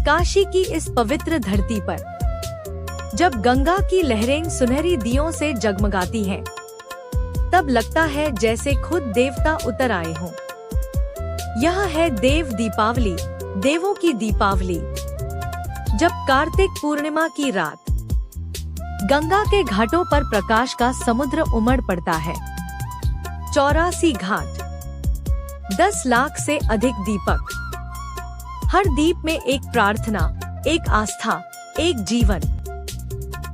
काशी की इस पवित्र धरती पर जब गंगा की लहरें सुनहरी दियों से जगमगाती हैं, तब लगता है जैसे खुद देवता उतर आए हों। यह है देव दीपावली, देवों की दीपावली। जब कार्तिक पूर्णिमा की रात गंगा के घाटों पर प्रकाश का समुद्र उमड़ पड़ता है। 84 घाट, 10 लाख से अधिक दीपक, हर दीप में एक प्रार्थना, एक आस्था, एक जीवन।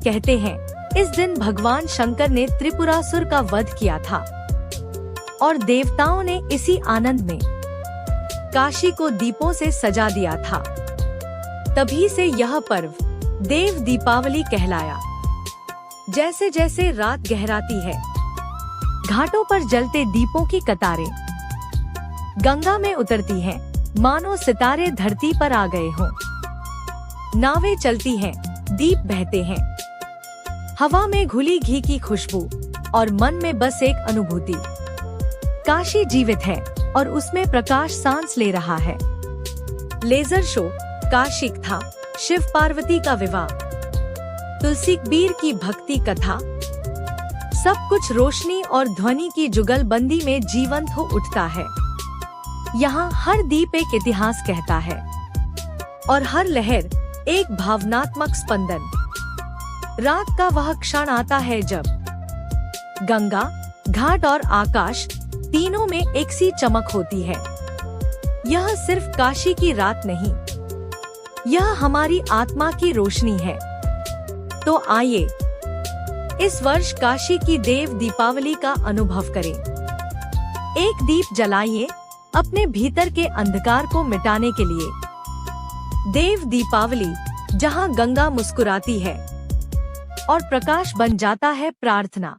कहते हैं इस दिन भगवान शंकर ने त्रिपुरासुर का वध किया था और देवताओं ने इसी आनंद में काशी को दीपों से सजा दिया था। तभी से यह पर्व देव दीपावली कहलाया। जैसे जैसे रात गहराती है, घाटों पर जलते दीपों की कतारें गंगा में उतरती हैं, मानो सितारे धरती पर आ गए हों। नावें चलती हैं, दीप बहते हैं, हवा में घुली घी की खुशबू और मन में बस एक अनुभूति। काशी जीवित है और उसमें प्रकाश सांस ले रहा है। लेजर शो, काशिक था, शिव पार्वती का विवाह, तुलसी कबीर की भक्ति कथा, सब कुछ रोशनी और ध्वनि की जुगलबंदी में जीवंत हो उठता है। यहाँ हर दीप एक इतिहास कहता है और हर लहर एक भावनात्मक स्पंदन। रात का वह क्षण आता है जब गंगा, घाट और आकाश तीनों में एक सी चमक होती है। यह सिर्फ काशी की रात नहीं, यह हमारी आत्मा की रोशनी है। तो आइए इस वर्ष काशी की देव दीपावली का अनुभव करें। एक दीप जलाइए अपने भीतर के अंधकार को मिटाने के लिए। देव दीपावली, जहां गंगा मुस्कुराती है और प्रकाश बन जाता है प्रार्थना।